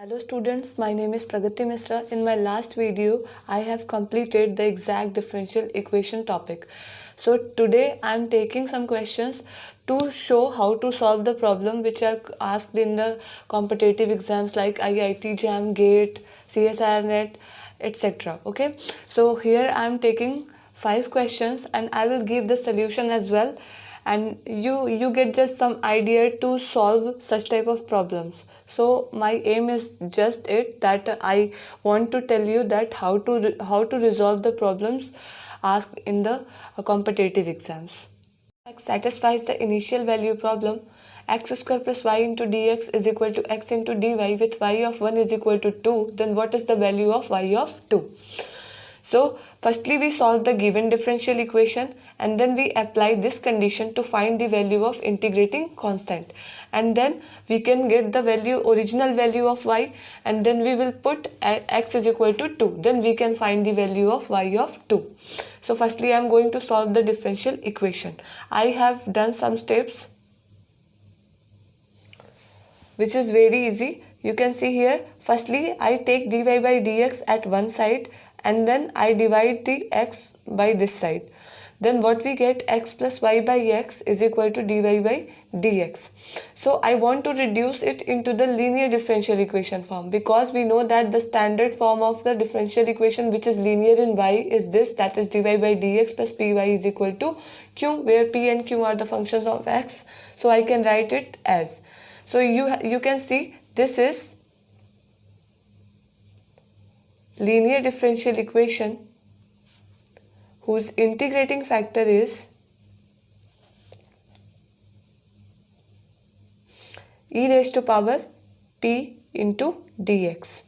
Hello students, my name is Pragati Misra. In my last video, I have completed the exact differential equation topic. So today I am taking some questions to show how to solve the problem which are asked in the competitive exams like IIT JAM, GATE, CSIR NET, etc. Okay, so here I am taking 5 questions and I will give the solution as well, and you get just some idea to solve such type of problems. So my aim is just it that I want to tell you that how to resolve the problems asked in the competitive exams. X satisfies the initial value problem. X square plus y into dx is equal to x into dy with y of 1 is equal to 2. Then what is the value of y of 2? So firstly we solve the given differential equation and then we apply this condition to find the value of integrating constant, and then we can get the original value of y, and then we will put x is equal to 2. Then we can find the value of y of 2. So firstly I am going to solve the differential equation. I have done some steps which is very easy. You can see here, firstly I take dy by dx at one side and then I divide the x by this side. Then what we get, x plus y by x is equal to dy by dx. So I want to reduce it into the linear differential equation form, because we know that the standard form of the differential equation which is linear in y is this, that is dy by dx plus py is equal to q, where p and q are the functions of x. So I can write it as, so you can see this is linear differential equation whose integrating factor is e raised to power p into dx.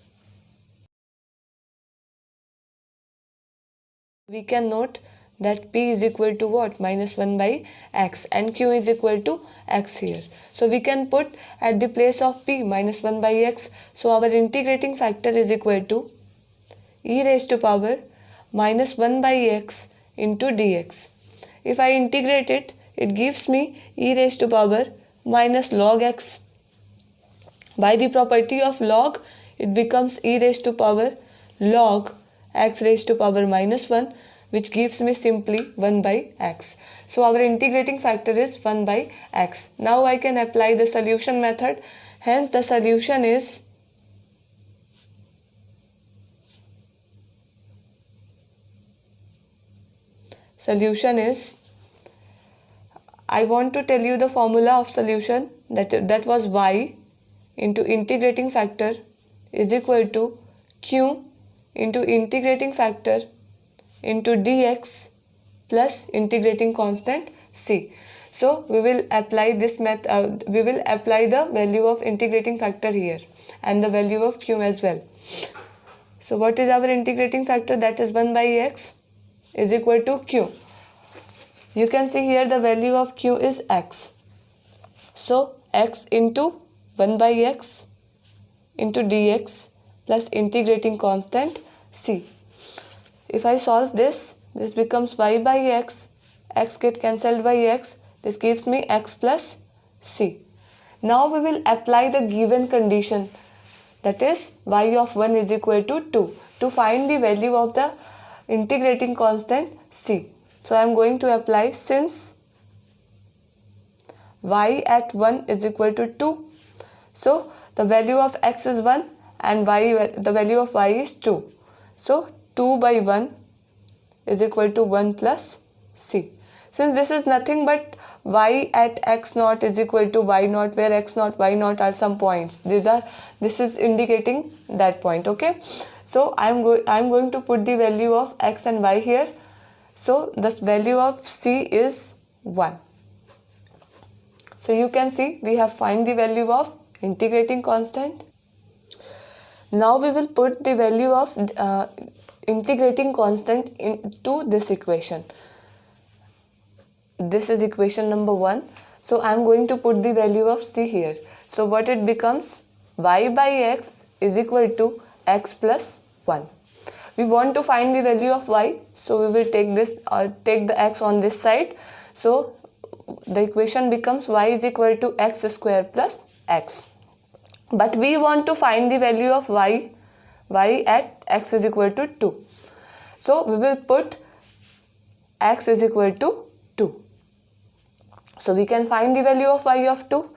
We can note that p is equal to what? Minus 1 by x, and q is equal to x here. So we can put at the place of p minus 1 by x. So our integrating factor is equal to e raised to power minus 1 by x into dx. If I integrate it, it gives me e raised to power minus log x. By the property of log, it becomes e raised to power log x raised to power minus 1, which gives me simply 1 by x. So our integrating factor is 1 by x. Now I can apply the solution method. Hence the solution is I want to tell you the formula of solution, that was y into integrating factor is equal to q into integrating factor into dx plus integrating constant c. So we will apply this method. We will apply the value of integrating factor here and the value of q as well. So what is our integrating factor? That is 1 by x is equal to q. You can see here the value of q is x. So x into 1 by x into dx plus integrating constant c. If I solve this, this becomes y by x get cancelled by x, this gives me x plus c. Now we will apply the given condition, that is y of 1 is equal to 2, to find the value of the integrating constant c. So I am going to apply, since y at 1 is equal to 2, so the value of x is 1 and the value of y is 2. So 2 by 1 is equal to 1 plus c. Since this is nothing but y at x naught is equal to y naught, where x naught, y naught are some points. This is indicating that point. Okay. So I am going to put the value of x and y here. So this value of c is 1. So you can see we have find the value of integrating constant. Now we will put the value of integrating constant into this equation. This is equation number 1. So I am going to put the value of c here. So what it becomes? Y by x is equal to x plus 1. We want to find the value of y, so we will take the x on this side. So the equation becomes y is equal to x square plus x. but we want to find the value of y at x is equal to 2. So we will put x is equal to 2. So we can find the value of y of 2.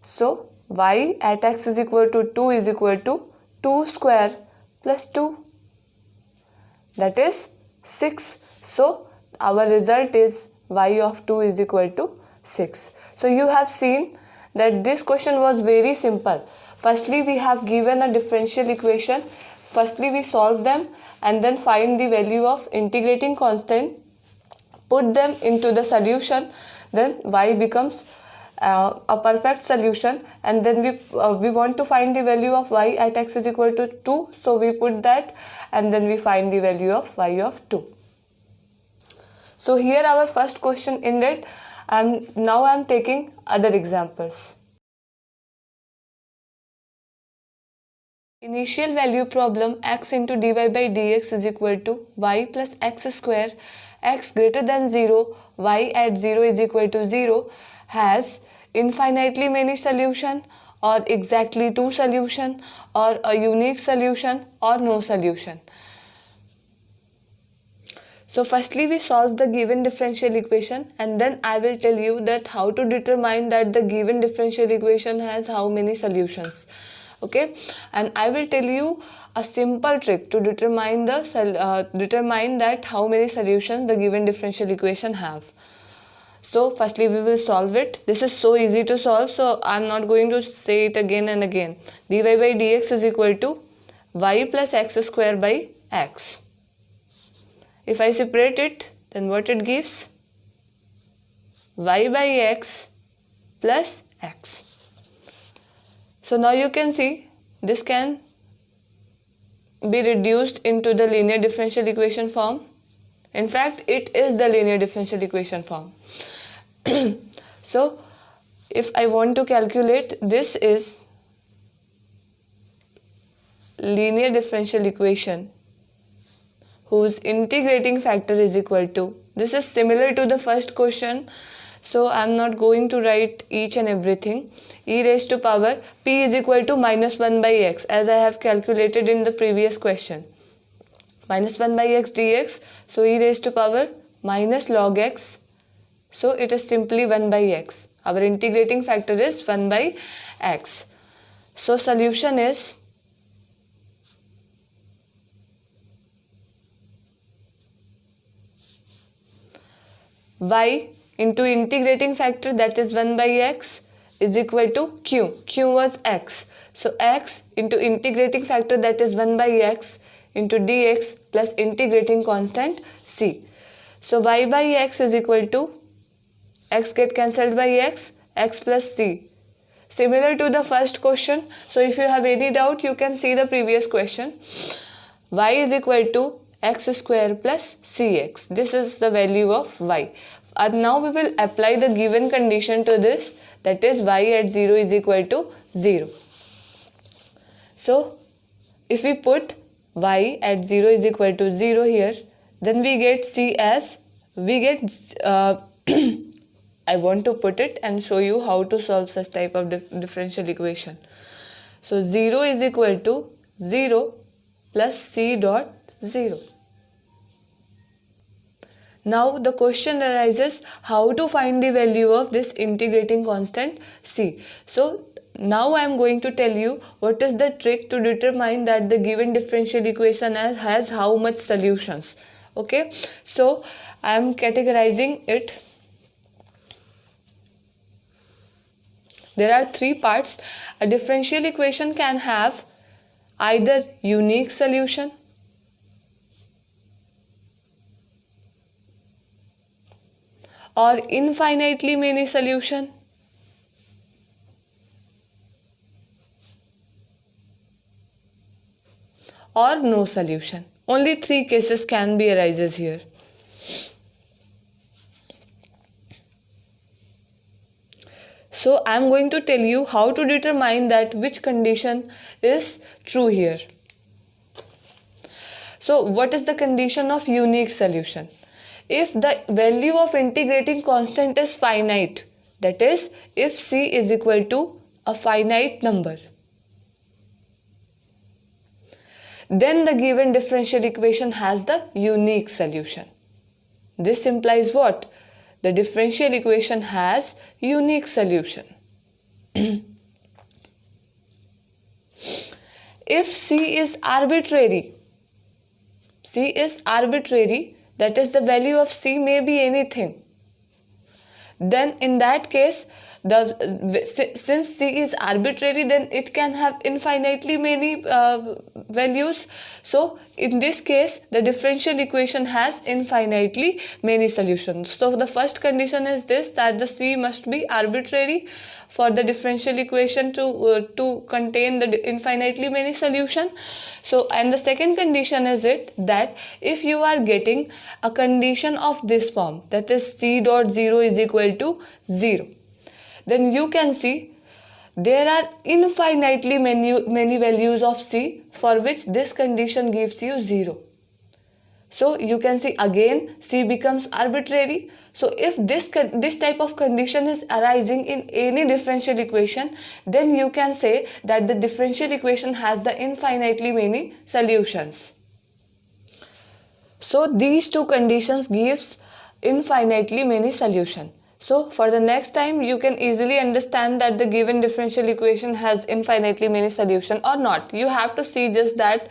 So y at x is equal to 2 is equal to 2 square plus 2. That is 6. So our result is y of 2 is equal to 6. So you have seen that this question was very simple. Firstly, we have given a differential equation. Firstly, we solve them and then find the value of integrating constant, put them into the solution, then y becomes a perfect solution, and then we want to find the value of y at x is equal to 2, so we put that and then we find the value of y of 2. So here our first question ended, and now I am taking other examples. Initial value problem, x into dy by dx is equal to y plus x square, x greater than 0, y at 0 is equal to 0, has infinitely many solution, or exactly 2 solution, or a unique solution, or no solution. So firstly we solve the given differential equation, and then I will tell you that how to determine that the given differential equation has how many solutions. Okay, and I will tell you a simple trick to determine that how many solutions the given differential equation have. So firstly we will solve it. This is so easy to solve, so I am not going to say it again and again. Dy by dx is equal to y plus x square by x. If I separate it, then what it gives? Y by x plus x. So now you can see this can be reduced into the linear differential equation form. In fact, it is the linear differential equation form. So if I want to calculate, this is linear differential equation whose integrating factor is equal to, this is similar to the first question, so I am not going to write each and everything. E raised to power p is equal to minus 1 by x, as I have calculated in the previous question. Minus 1 by x dx, so e raised to power minus log x, so it is simply 1 by x. Our integrating factor is 1 by x. So solution is y into integrating factor, that is 1 by x, is equal to q. Q was x. So x into integrating factor, that is 1 by x, into dx plus integrating constant c. So y by x is equal to, x get cancelled by x plus c. Similar to the first question. So if you have any doubt, you can see the previous question. Y is equal to x square plus cx. This is the value of y. And now we will apply the given condition to this, that is y at 0 is equal to 0. So if we put y at 0 is equal to 0 here, then we get c as, I want to put it and show you how to solve such type of differential equation. So 0 is equal to 0 plus c dot 0. Now the question arises how to find the value of this integrating constant c. So now I am going to tell you what is the trick to determine that the given differential equation has how much solutions. Okay, so I am categorizing it. There are three parts. A differential equation can have either unique solution, or infinitely many solution, or no solution. Only three cases can be arises here. So I am going to tell you how to determine that which condition is true here. So what is the condition of unique solution? If the value of integrating constant is finite, that is if c is equal to a finite number, then the given differential equation has the unique solution. This implies what? The differential equation has unique solution. If C is arbitrary, that is the value of C may be anything, then in that case, since C is arbitrary, then it can have infinitely many values. So in this case, the differential equation has infinitely many solutions. So the first condition is this, that the C must be arbitrary for the differential equation to contain the infinitely many solution. So, and the second condition is that if you are getting a condition of this form, that is C dot 0 is equal to 0, then you can see there are infinitely many values of C for which this condition gives you 0. So you can see again C becomes arbitrary. So if this type of condition is arising in any differential equation, then you can say that the differential equation has the infinitely many solutions. So these two conditions gives infinitely many solutions. So for the next time, you can easily understand that the given differential equation has infinitely many solutions or not. You have to see just that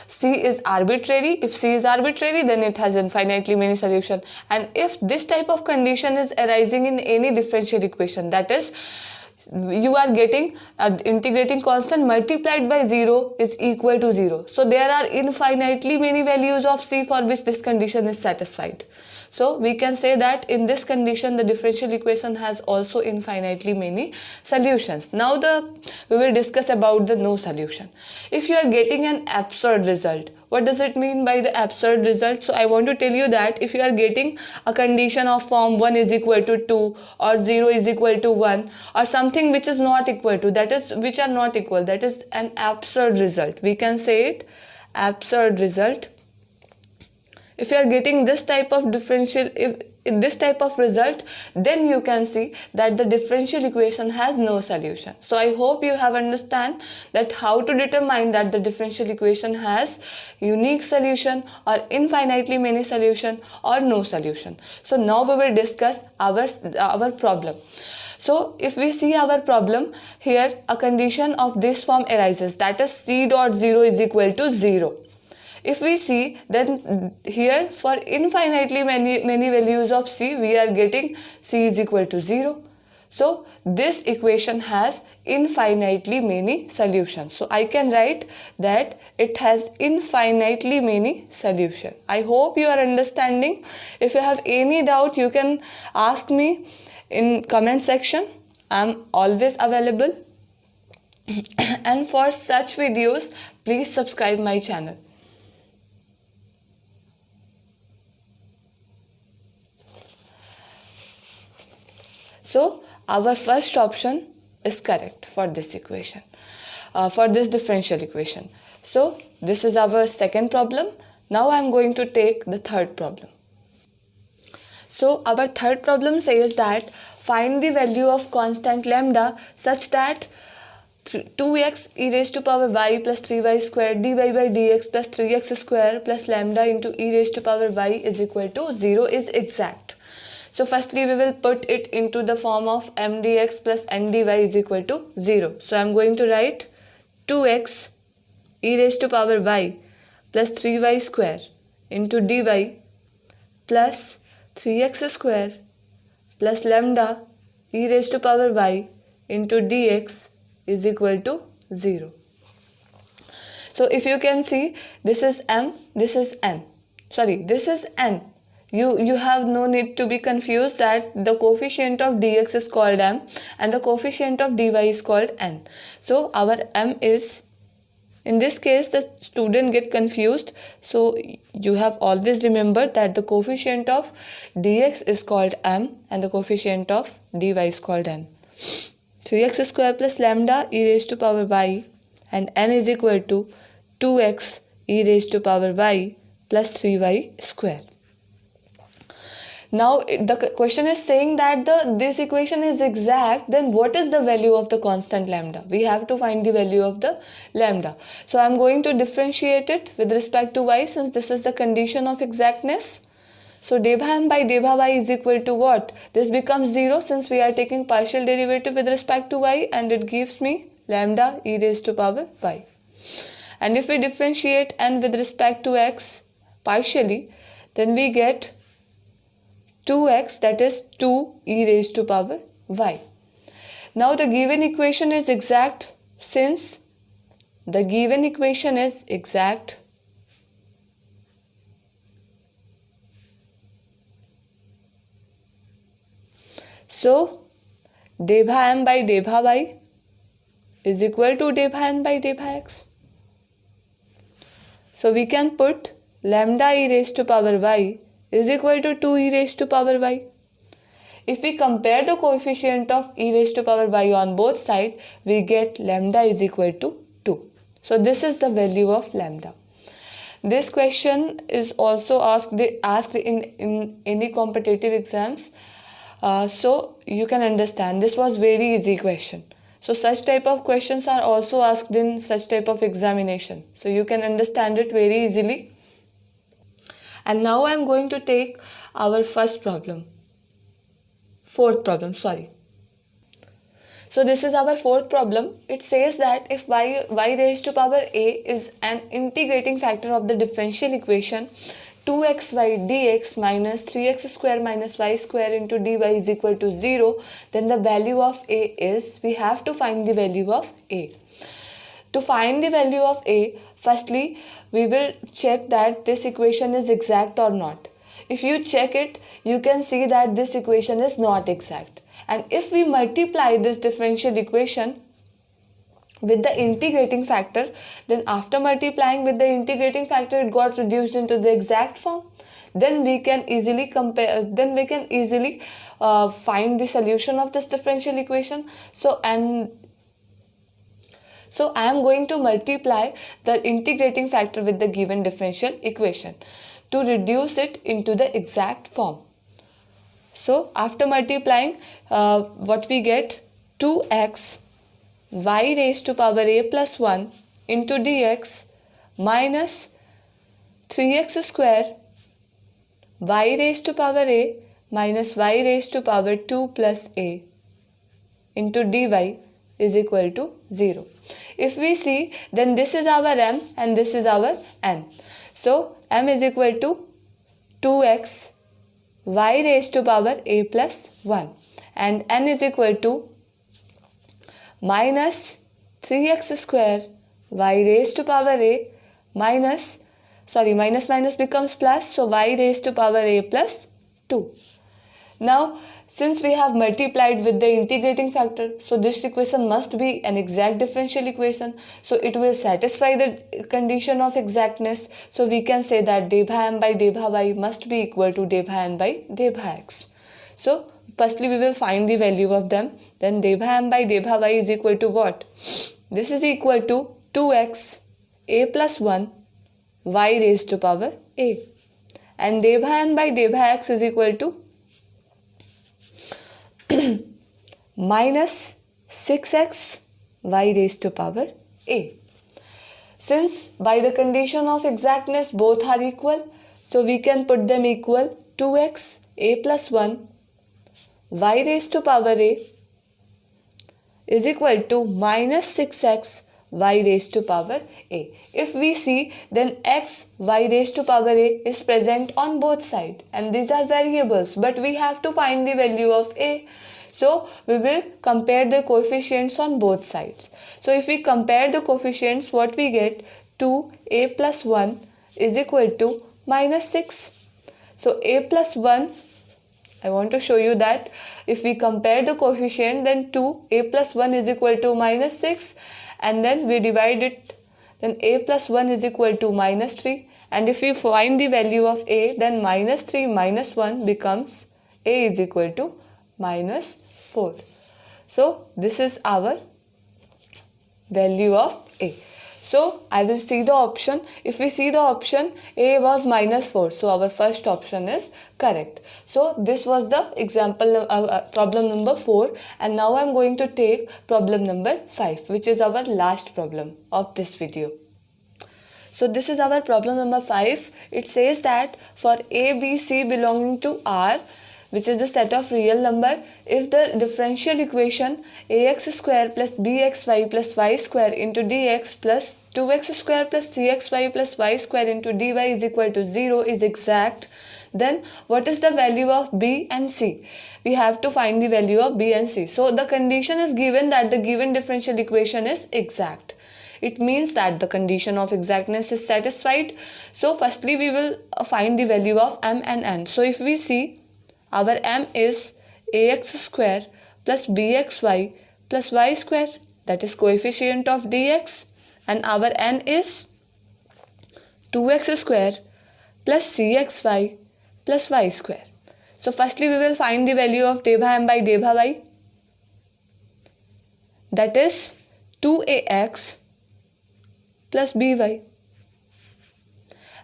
C is arbitrary. If C is arbitrary, then it has infinitely many solutions. And if this type of condition is arising in any differential equation, that is, you are getting integrating constant multiplied by 0 is equal to 0. So there are infinitely many values of C for which this condition is satisfied. So we can say that in this condition, the differential equation has also infinitely many solutions. Now we will discuss about the no solution. If you are getting an absurd result, what does it mean by the absurd result? So I want to tell you that if you are getting a condition of form 1 is equal to 2 or 0 is equal to 1 or something which is not equal to, that is which are not equal, that is an absurd result. We can say it absurd result. If you are getting this type of differential, in this type of result, then you can see that the differential equation has no solution. So I hope you have understand that how to determine that the differential equation has unique solution or infinitely many solution or no solution. So now we will discuss our problem. So if we see our problem, here a condition of this form arises, that is C dot 0 is equal to 0. If we see, then here for infinitely many values of C, we are getting C is equal to 0. So this equation has infinitely many solutions. So I can write that it has infinitely many solutions. I hope you are understanding. If you have any doubt, you can ask me in comment section. I am always available. And for such videos, please subscribe my channel. So our first option is correct for this equation, for this differential equation. So this is our second problem. Now I am going to take the third problem. So our third problem says that find the value of constant lambda such that 2x e raised to power y plus 3y square dy by dx plus 3x square plus lambda into e raised to power y is equal to 0 is exact. So firstly, we will put it into the form of m dx plus n dy is equal to 0. So I am going to write 2x e raised to power y plus 3y square into dy plus 3x square plus lambda e raised to power y into dx is equal to 0. So if you can see, this is m, this is n. Sorry, this is n. You have no need to be confused that the coefficient of dx is called m and the coefficient of dy is called n. So our m is, in this case the student get confused. So you have always remembered that the coefficient of dx is called m and the coefficient of dy is called n. 3x square plus lambda e raised to power y and n is equal to 2x e raised to power y plus 3y square. Now the question is saying that this equation is exact, then what is the value of the constant lambda? We have to find the value of the lambda. So I am going to differentiate it with respect to y, since this is the condition of exactness. So deva m by deva y is equal to what? This becomes 0 since we are taking partial derivative with respect to y, and it gives me lambda e raised to power y. And if we differentiate n with respect to x partially, then we get 2x, that is 2 e raised to power y. Now the given equation is exact. Since the given equation is exact, so deva m by deva y is equal to deva n by deva x. So we can put lambda e raised to power y is equal to 2 e raised to power y. If we compare the coefficient of e raised to power y on both sides, we get lambda is equal to 2. So this is the value of lambda. This question is also asked in any competitive exams. So you can understand this was very easy question. So such type of questions are also asked in such type of examination. So you can understand it very easily. And now I am going to take our fourth problem, sorry. So this is our fourth problem. It says that if y raised to power a is an integrating factor of the differential equation 2xy dx minus 3x square minus y square into dy is equal to 0, then the value of a is, we have to find the value of a. To find the value of a, firstly we will check that this equation is exact or not. If you check it, you can see that this equation is not exact. And if we multiply this differential equation with the integrating factor, then after multiplying with the integrating factor, it got reduced into the exact form. Then we can easily find the solution of this differential equation. So I am going to multiply the integrating factor with the given differential equation to reduce it into the exact form. So after multiplying, what we get, 2x y raised to power a plus 1 into dx minus 3x square y raised to power a minus y raised to power 2 plus a into dy is equal to 0. If we see, then this is our m and this is our n. So m is equal to 2x y raised to power a plus 1 and n is equal to minus 3x square y raised to power a minus becomes plus, so y raised to power a plus 2. Now since we have multiplied with the integrating factor, so this equation must be an exact differential equation, so it will satisfy the condition of exactness. So we can say that deva m by deva y must be equal to deva n by deva x. So firstly we will find the value of them. Then deva m by deva y is equal to what? This is equal to 2x a plus 1 y raised to power a, and deva n by deva x is equal to minus 6x y raised to power a. Since by the condition of exactness both are equal, so we can put them equal. 2x a plus 1 y raised to power a is equal to minus 6x y raised to power a. If we see, then x y raised to power a is present on both sides and these are variables, but we have to find the value of a. So we will compare the coefficients on both sides. So if we compare the coefficients, what we get, 2a plus 1 is equal to minus 6. So a plus 1, I want to show you that if we compare the coefficient, then 2a plus 1 is equal to minus 6, and then we divide it, then a plus 1 is equal to minus 3, and if we find the value of a, then minus 3 minus 1 becomes a is equal to minus 4. So this is our value of a. So I will see the option. If we see the option, A was -4. So our first option is correct. So this was the example, problem number 4. And now I am going to take problem number 5, which is our last problem of this video. So this is our problem number 5. It says that for A, B, C belonging to R, which is the set of real number, if the differential equation ax square plus bxy plus y square into dx plus 2x square plus cxy plus y square into dy is equal to 0 is exact, then what is the value of b and c? We have to find the value of b and c. So the condition is given that the given differential equation is exact. It means that the condition of exactness is satisfied. So firstly we will find the value of m and n. So if we see, our m is ax square plus bxy plus y square, that is coefficient of dx, and our n is 2x square plus cxy plus y square. So firstly we will find the value of debha m by debha y, that is 2ax plus by,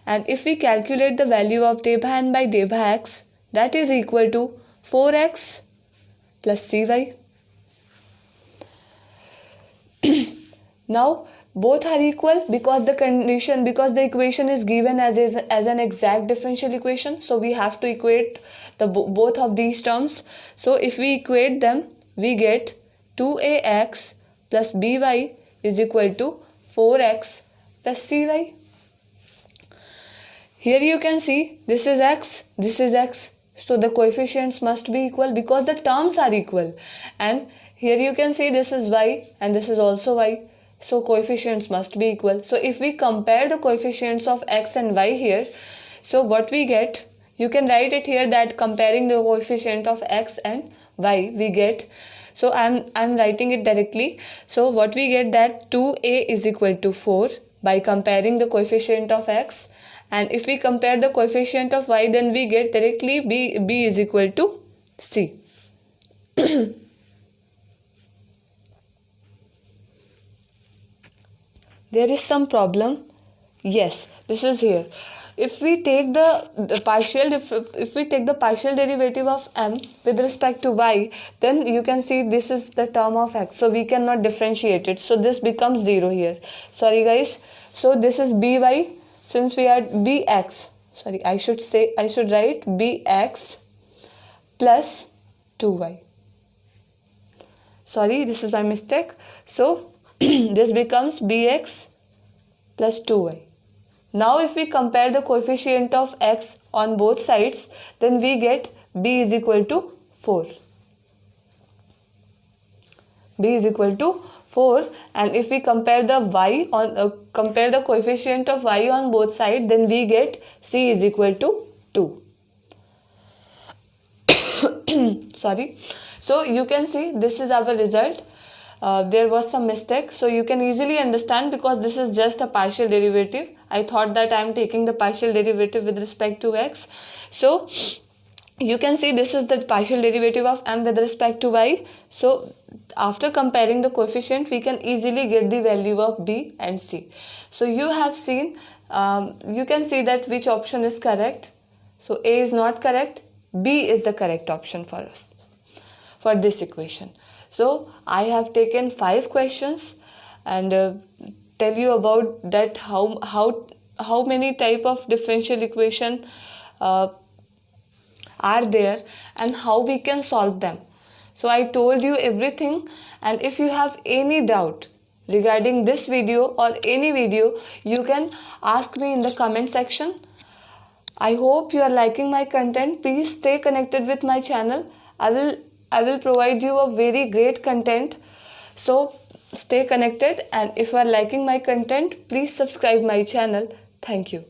and if we calculate the value of debha n by debha x, that is equal to 4x plus cy. Now both are equal because the equation is given as an exact differential equation. So we have to equate the both of these terms. So if we equate them, we get 2ax plus by is equal to 4x plus cy. Here you can see this is x, this is x. So the coefficients must be equal because the terms are equal. And here you can see this is y and this is also y. So coefficients must be equal. So if we compare the coefficients of x and y here, so what we get, you can write it here that comparing the coefficient of x and y we get. So I'm writing it directly. So what we get that 2a is equal to 4 by comparing the coefficient of x. And if we compare the coefficient of y, then we get directly b is equal to c. There is some problem. Yes, this is here. If we take the partial derivative of m with respect to y, then you can see this is the term of x. So we cannot differentiate it. So this becomes 0 here. Sorry guys. So this is by. Since we are bx. Sorry, I should write bx plus 2y. Sorry, this is my mistake. So this becomes bx plus 2y. Now if we compare the coefficient of x on both sides, then we get b is equal to 4. B is equal to 4, and if we compare the y on compare the coefficient of y on both sides, then we get c is equal to 2. Sorry. So you can see this is our result. There was some mistake, so you can easily understand because this is just a partial derivative. I thought that I am taking the partial derivative with respect to x. So you can see this is the partial derivative of m with respect to y. So after comparing the coefficient, we can easily get the value of b and c. So you have seen, you can see that which option is correct. So A is not correct, B is the correct option for us for this equation. So I have taken 5 questions and tell you about that how many type of differential equation are there and how we can solve them. So I told you everything, and if you have any doubt regarding this video or any video, you can ask me in the comment section. I hope you are liking my content. Please stay connected with my channel. I will provide you a very great content. So stay connected, and if you are liking my content, please subscribe my channel. Thank you.